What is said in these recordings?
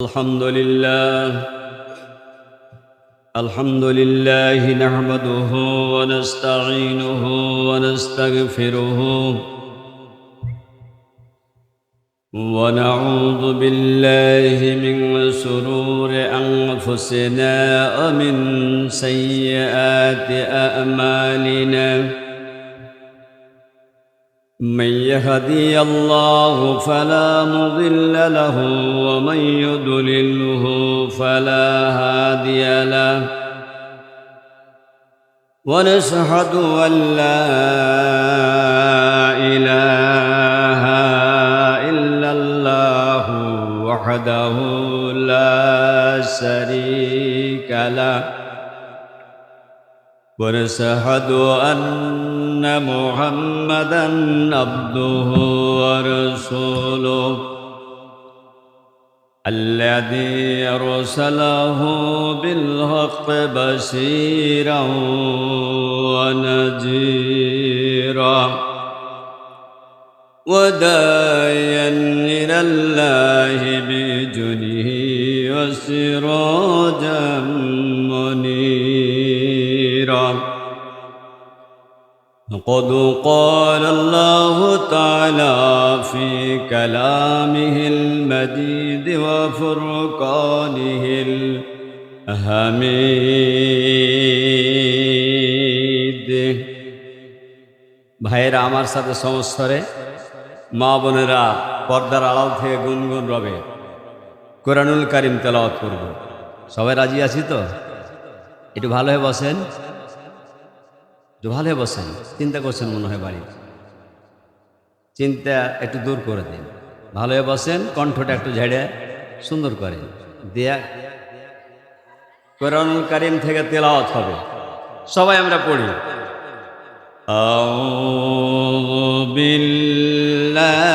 الحمد لله نحمده ونستعينه ونستغفره ونعوذ بالله من شرور أنفسنا ومن سيئات أعمالنا من يهدي الله فلا مضل له ومن يضلله فلا هادي له ونشهد أن لا إله إلا الله وحده لا شريك له ونشهد أن محمدًا عبده ورسوله الذي أرسله بالحق بشيرًا ونذيرًا وداعيًا إلى الله بإذنه وسراجًا منيرًا قد قال الله تعالى في كلامه المجيد وفرقانه الحميد ভাইয়েরা আমার সাথে সমস্যারে মা বোনেরা পর্দার আড়াল থেকে গুনগুন রবে কোরআনুল কারীম তেলাওয়াত করব। সবাই রাজি আছি তো? একটু ভালো হয়ে বসেন, ভালো বসেন। চিন্তা করছেন মনে হয় বাড়ি, চিন্তা একটু দূর করে দিন। ভালো হয়ে বসেন, কণ্ঠটা একটু ঝেড়ে সুন্দর করেন দিয়া কোরআনুল কারীম থেকে তেলাওয়াত হবে। সবাই আমরা পড়ি। আউযু বিল্লাহি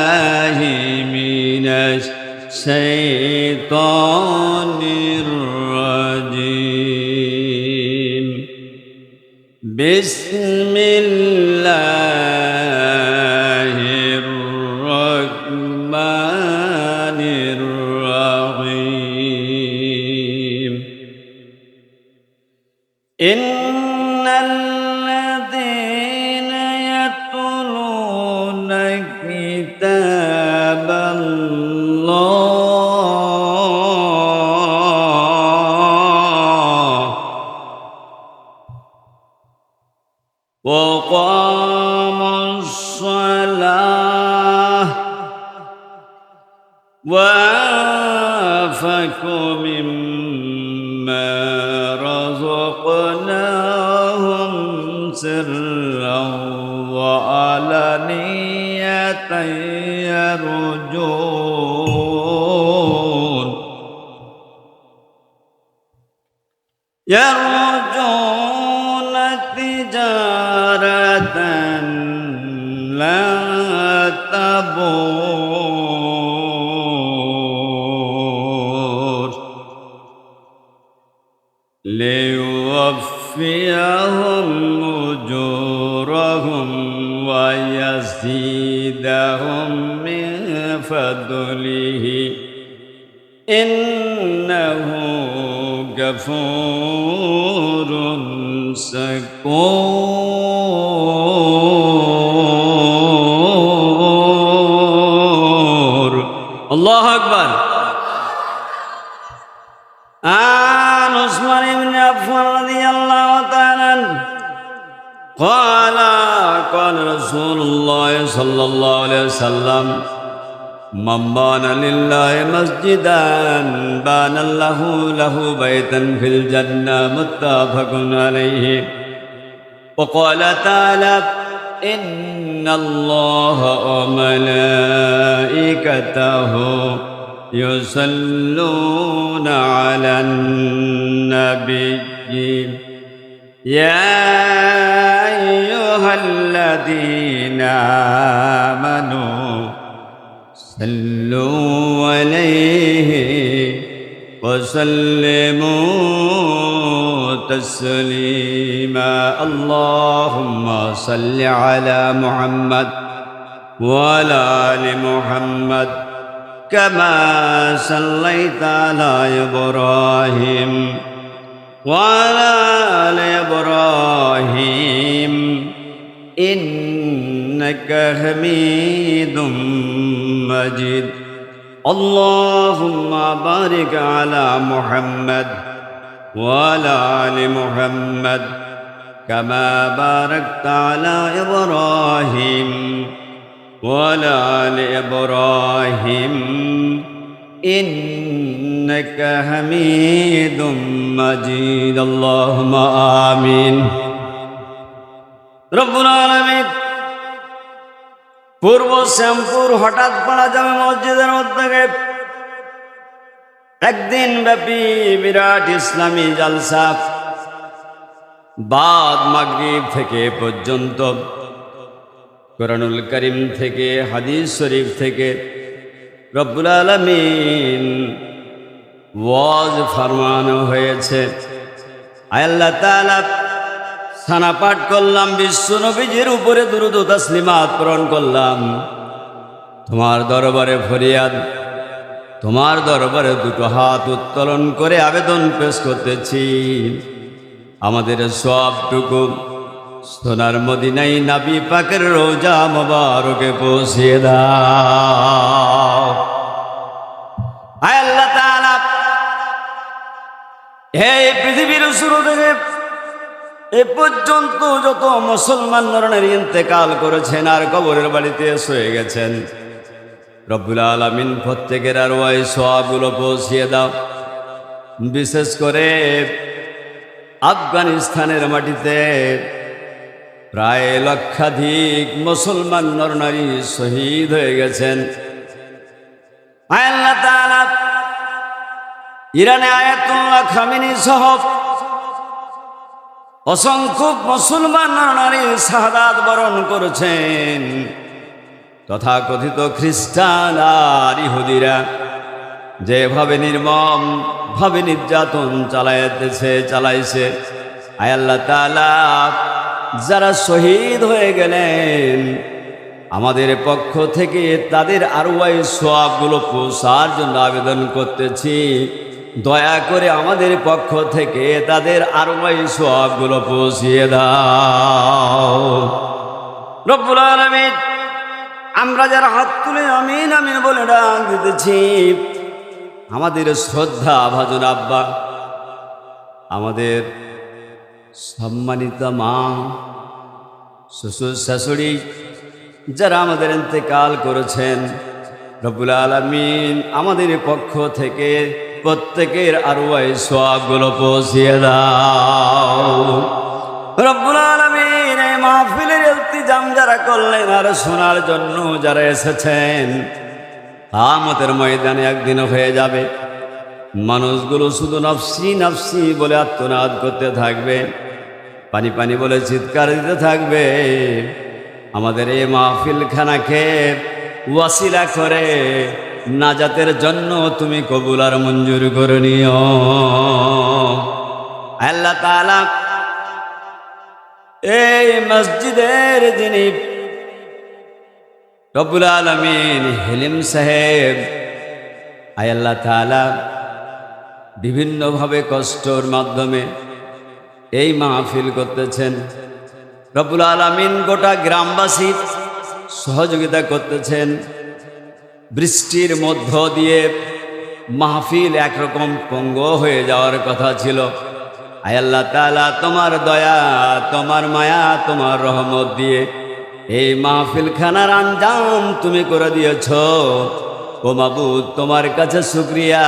মিনাশ শাইতানির রাজিম। বিসমিল্লাহির রহমানির রহিম। ইন্নাল্লাযীনা ইয়াতলুনা কিতাবাল্লাহ وقاموا الصلاة وأنفقوا مما رزقناهم سرا وعلانية يرجون تجارة لا تبور ليوفيهم أجورهم ويزيدهم من فضله إنه غفور شكور الله أكبر عن عثمان بن عفان رضي الله تعالى عنه قال قال رسول الله صلى الله عليه وسلم من بنى لله مسجدا بنى له بيتا في الجنة متفق عليه. وقال تعالى إن الله وملائكته يصلون على النبي يا أيها الذين آمنوا صلوا عليه وسلموا تسليما. اللهم صل على محمد وعلى آل محمد كما صليت على إبراهيم وعلى آل إبراهيم إنك حميد مجيد اللهم بارك على محمد وعلى آل محمد كما باركت على إبراهيم وعلى آل إبراهيم إنك حميد مجيد اللهم آمين রব্বুল আলামিন পূর্ব শ্যামপুর হঠাৎ পাড়া জামে মসজিদের মধ্যে একদিন ব্যাপী বিরাট ইসলামী জালসা বাদ মাগরিব থেকে পর্যন্ত কোরআনুল কারীম থেকে হাদিস শরীফ থেকে রব্বুল আলামিন ওয়াজ ফরমানো হয়েছে। আল্লাহ তাআলা সানা পাঠ করলাম, বিশ্ব নবীজির উপরে দুরূদ ও তাসলিমাত প্রেরণ করলাম। তোমার দরবারে ফরিয়াদ, তোমার দরবারে দুটো হাত উত্তোলন করে আবেদন পেশ করতেছি, আমাদের সবটুকু সোনার মদিনাই নবী পাকের রোজা মোবারকে পৌঁছিয়ে দাও। আয় আল্লাহ তাআলা, এই পৃথিবীর শুরু থেকে এ পর্যন্ত যত মুসলমান নরনারী ইন্তেকাল করেছেন আর কবরের বাড়িতে শুয়ে গেছেন, রব্বুল আলামিন প্রত্যেকের আরওয়াহ সওয়াবগুলো পৌঁছিয়ে দাও। বিশেষ করে আফগানিস্তানের মাটিতে প্রায় লক্ষাধিক মুসলমান নরনারী শহীদ হয়ে গেছেন। আল্লাহ তাআলা ইরানে আয়াতুল্লাহ খামেনি সহ অসংখ্য মুসলমান নরনারী শাহাদাত বরণ করেছেন। তথাকথিত খ্রিস্টান আর ইহুদিরা যেভাবে নির্মম ভাবে নির্যাতন চালাইছে, আয় আল্লাহ তাআলা যারা শহীদ হয়ে গেলেন, আমাদের পক্ষ থেকে তাদের আরওয়াহ সওয়াবগুলো পৌঁছার জন্য আবেদন করতেছি। দয়া করে আমাদের পক্ষ থেকে তাদের আরওয়াহ সওয়াবগুলো পৌঁছিয়ে দাও। রব্বুল আলামিন, আমরা যারা হাত তুলে আমিন আমিন বলে ডাক দিতেছি, আমাদের শ্রদ্ধা ভাজন আব্বা, আমাদের সম্মানিত মা, শ্বশুর শাশুড়ি যারা আমাদের ইন্তেকাল করেছেন, রব্বুল আলামিন আমাদের পক্ষ থেকে প্রত্যেকের আরওয়াহ সওয়াবগুলো পৌঁছিয়ে দাও। রব্বুল আলামিন এই মাহফিলের ইলতিজাম যারা করলেন আর শোনার জন্য যারা এসেছেন, কিয়ামতের ময়দানে একদিন হয়ে যাবে মানুষগুলো শুধু নফসি নফসি বলে আত্মনাদ করতে থাকবে, পানি পানি বলে চিৎকার দিতে থাকবে। আমাদের এই মাহফিলখানাকে ওয়াসিলা করে নাজাতের জন্য তুমি কবুল আর মঞ্জুর করে নিও। আল্লাহ তাআলা এই মসজিদের যিনি রব্বুল আলামিন হেলিম সাহেব, আয় আল্লাহ তাআলা বিভিন্নভাবে কষ্টর মাধ্যমে এই মাহফিল করতেছেন। রব্বুল আলামিন গোটা গ্রামবাসী সহযোগিতা করতেছেন। বৃষ্টির মধ্য দিয়ে মাহফিল একরকম পঙ্গ হয়ে যাওয়ার কথা ছিল, আয় আল্লাহ তাআলা তোমার দয়া, তোমার মায়া, তোমার রহমত দিয়ে এই মাহফিল খানার আঞ্জাম তুমি করে দিয়েছ। ও মাবুদ, তোমার কাছে শুকরিয়া।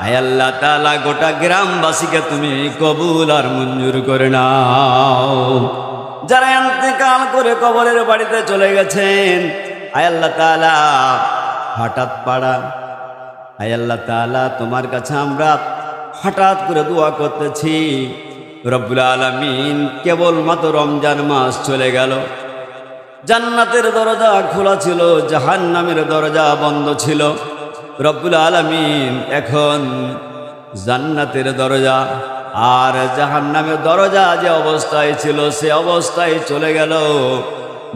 আয় আল্লাহ তাআলা গোটা গ্রামবাসীকে তুমি কবুল আর মঞ্জুর করে নাও। যারা ইন্তেকাল করে কবরের বাড়িতে চলে গেছেন, আয় আল্লাহ তাআলা হঠাৎ পাড়া, আয় আল্লাহ তাআলা তোমার কাছে আমরা হঠাৎ করে দোয়া করতেছি। রব্বুল আলামিন কেবলমাত্র রমজান মাস চলে গেল, জান্নাতের দরজা খোলা ছিল, জাহান্নামের দরজা বন্ধ ছিল। রব্বুল আলামিন এখন জান্নাতের দরজা আর জাহান্নামের দরজা যে অবস্থায় ছিল সে অবস্থায় চলে গেল।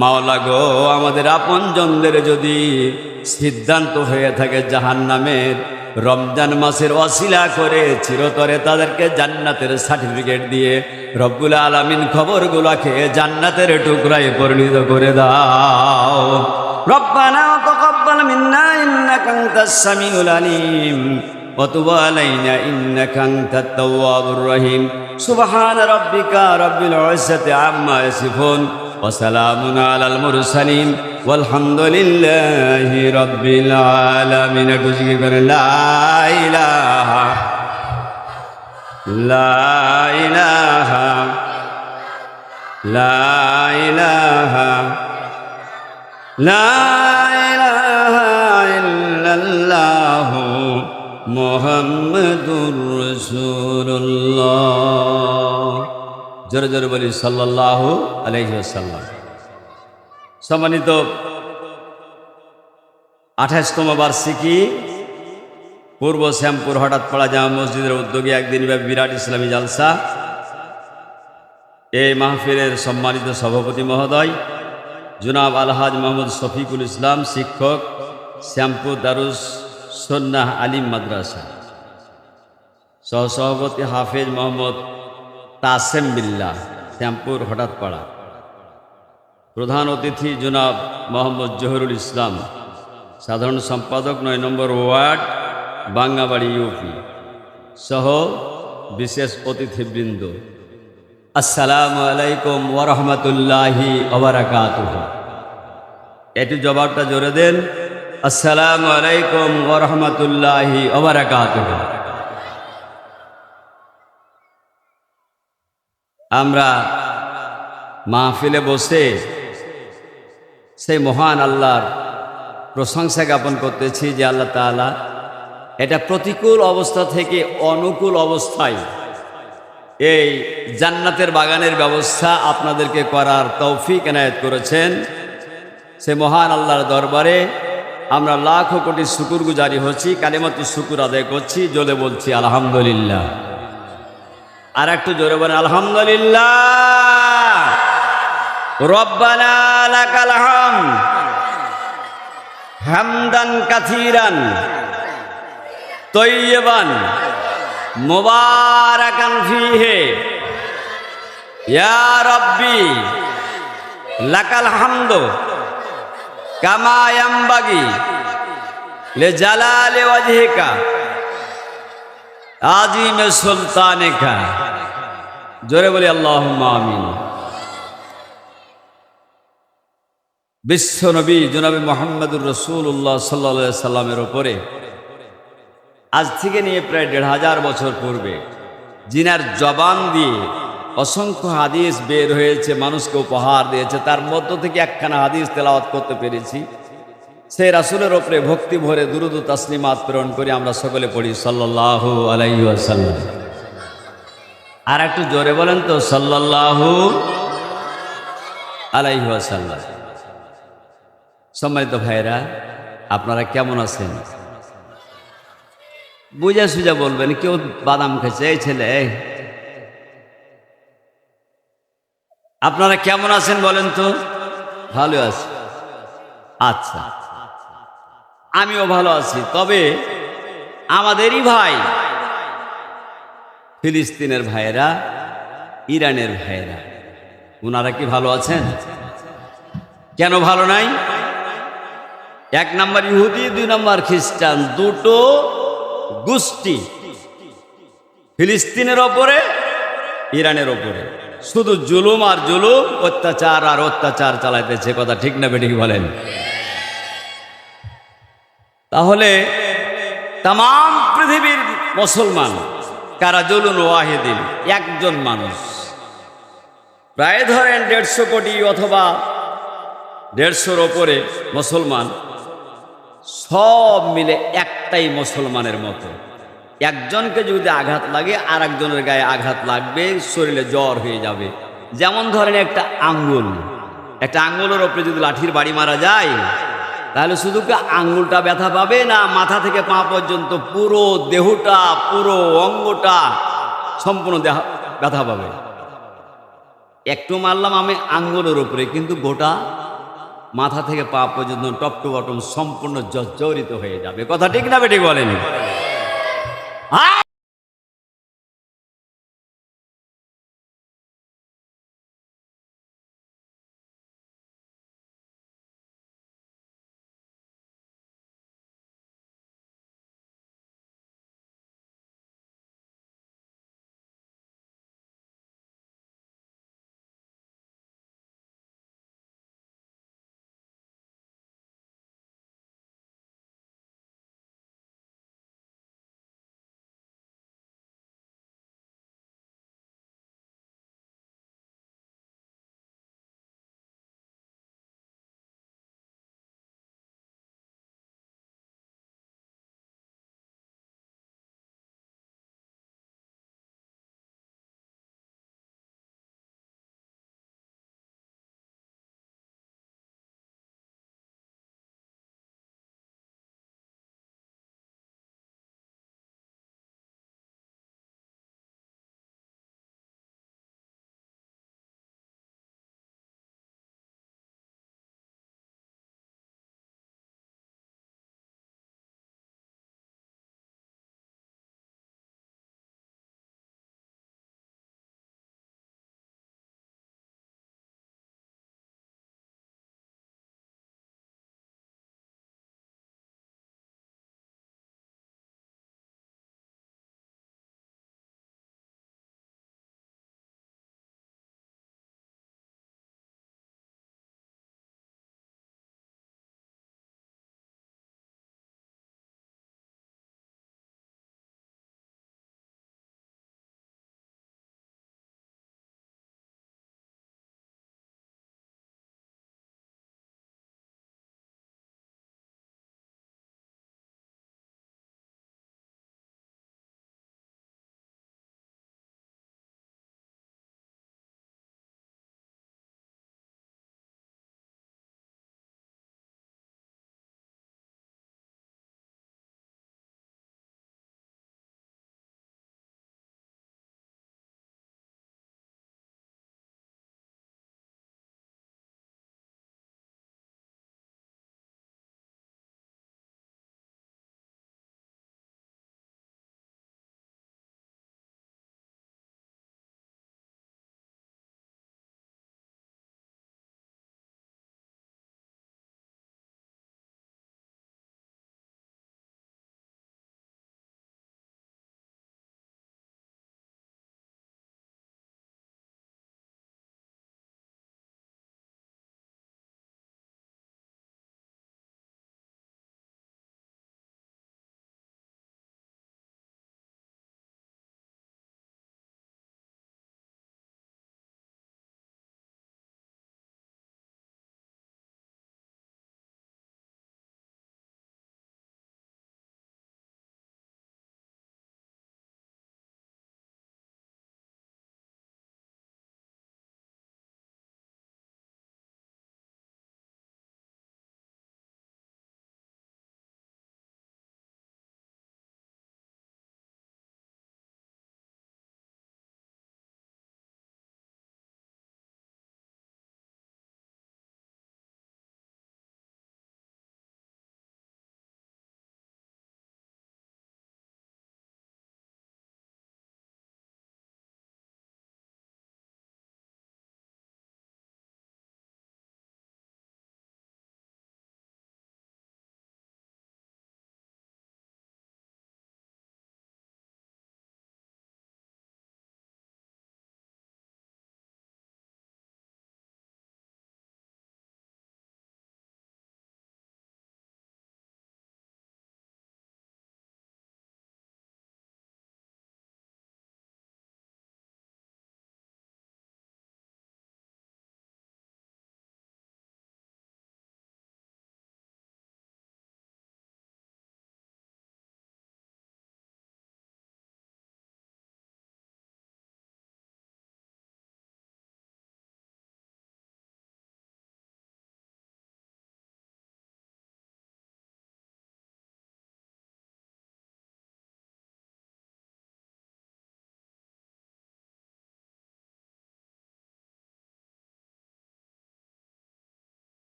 মাওলা গো, আমাদের আপনজনদের যদি সিদ্ধান্ত হয়ে থাকে জাহান্নামের, রমজান মাসের ওয়াসিলা করে চিরতরে তাদেরকে জান্নাতের সার্টিফিকেট দিয়ে রব্বুল আলামিন খবরগুলোকে জান্নাতের টুকরায় পরিণত করে দাও। রব্বানা তাকাব্বাল মিন্না ইন্নাকা আনতাস সামিউল আলিম ওয়া তুব আলাইনা ইন্নাকা আনতাত তাওয়াবুর রহিম। সুবহানা রাব্বিকা রাব্বিল ইজ্জাতি আম্মা ইয়াসিফুন ওয়া সালামুন আলাল মুরসালিন ওয়ালহামদুলিল্লাহি রাব্বিল আলামিন। বুঝিয়ে করে লা ইলাহা লা ইলাহা লা ইলাহা লা ইলাহা ইল্লাল্লাহু মুহাম্মাদুর রাসূলুল্লাহ। জোরে জোরে বলি সাল্লাল্লাহু আলাইহি ওয়াসাল্লাম। সম্মানিত 28তম বার্ষিকী পূর্ব শ্যামপুর হঠাৎপাড়া জামা মসজিদের উদ্যোগে একদিন ব্যাপী বিরাট ইসলামী জালসা। এই মাহফিলের সম্মানিত সভাপতি মহোদয় জনাব আলহাজ মোহাম্মদ শফিকুল ইসলাম, শিক্ষক, শ্যামপুর দারুস সুন্নাহ আলিম মাদ্রাসা। সহসভাপতি হাফেজ মোহাম্মদ তাসেম বিল্লাহ, শ্যামপুর হঠাৎপাড়া। প্রধান অতিথি জনাব মোহাম্মদ জহিরুল ইসলাম, সাধারণ সম্পাদক ৯ নম্বর ওয়ার্ড, বাঙ্গাবাড়ি, ইউপি, সহ বিশেষ অতিথিবৃন্দ। আসসালামু আলাইকুম ওয়া রাহমাতুল্লাহি ওয়া বারাকাতুহু। একটু জবাবটা জোরে দেন, আসসালামু আলাইকুম ওয়া রাহমাতুল্লাহি ওয়া বারাকাতুহু। আমরা মাহফিলে বসে সেই মহান আল্লাহর প্রশংসা জ্ঞাপন করতেছি যে আল্লাহ তাআলা এটা প্রতিকূল অবস্থা থেকে অনুকূল অবস্থায় এই জান্নাতের বাগানের ব্যবস্থা আপনাদেরকে করার তৌফিক এনায়েত করেছেন। সে মহান আল্লাহর দরবারে আমরা লাখো কোটি শুকরগুজারি হচ্ছি, কালিমাতুশ শুকর আদায় করছি, জোরে বলছি আলহামদুলিল্লাহ। আর একটু জোরে বলেন আলহামদুলিল্লাহ। রব্বানা লাকাল হামদ হামদান কাসীরান তয়্যিবান মুবারাকান ফীহি ইয়া রাব্বি লাকাল হামদু কামা ইয়ানবাগি লিজালালি ওয়াজহিকা আজিমে সুলতানিকা। জোরে বলি আল্লাহুম্মা আমিন। বিশ্বনবী জনাবে মুহাম্মদুর রাসূলুল্লাহ সাল্লাল্লাহু আলাইহি সাল্লামের উপরে আজ থেকে নিয়ে প্রায় ১৫০০ বছর পূর্বে জিনার জবান দিয়ে অসংখ্য হাদিস বের হয়েছে, মানুষকে উপহার দিয়েছে, তার মধ্য থেকে একখানা হাদিস তেলাওয়াত করতে পেরেছি। সেই রাসূলের উপরে ভক্তি ভরে দুরূদ ও তাসলিমাত প্রেরণ করে আমরা সকলে পড়ি সাল্লাল্লাহু আলাইহি ওয়াসাল্লাম। আর একটু জোরে বলেন তো সাল্লাল্লাহু আলাইহি ওয়াসাল্লাম। সম্মানিত ভাইরা, আপনারা কেমন আছেন? বুঝা সুজা বলবেন। কেউ বাদাম খেয়েছে? এই ছেলে, আপনারা কেমন আছেন বলেন তো? ভালো আছি। আচ্ছা, আমিও ভালো আছি। তবে আমাদেরই ভাই ফিলিস্তিনের ভাইয়েরা, ইরানের ভাইয়েরা, ওনারা কি ভালো আছেন? কেন ভালো নাই? ১ নম্বর ইহুদি, ২ নম্বর খ্রিস্টান, দুটো গোষ্ঠী ফিলিস্তিনের ওপরে, ইরানের ওপরে শুধু জুলুম আর জুলুম, অত্যাচার আর অত্যাচার চালাইতেছে। কথা ঠিক না বেঠিক বলেন? তাহলে তাম পৃথিবীর মুসলমান কারাজুলুন ওয়াহিদিন, একজন মানুষ, প্রায় ধরেন ১৫০ কোটি অথবা ১৫০-র ওপরে মুসলমান, সব মিলে একটাই মুসলমানের মতো। একজনকে যদি আঘাত লাগে আর একজনের গায়ে আঘাত লাগবে, শরীরে জ্বর হয়ে যাবে। যেমন ধরেন একটা আঙ্গুলের ওপরে যদি লাঠির বাড়ি মারা যায়, তাহলে শুধু কি আঙ্গুলটা ব্যথা পাবে? না, মাথা থেকে পা পর্যন্ত পুরো দেহটা, পুরো অঙ্গটা সম্পূর্ণ ব্যথা পাবে। একটু মারলাম আমি আঙ্গুলের ওপরে, কিন্তু গোটা মাথা থেকে পা পর্যন্ত টপ টু বটম সম্পূর্ণ জর্জরিত হয়ে যাবে। কথা ঠিক না বেঠিক বলেন?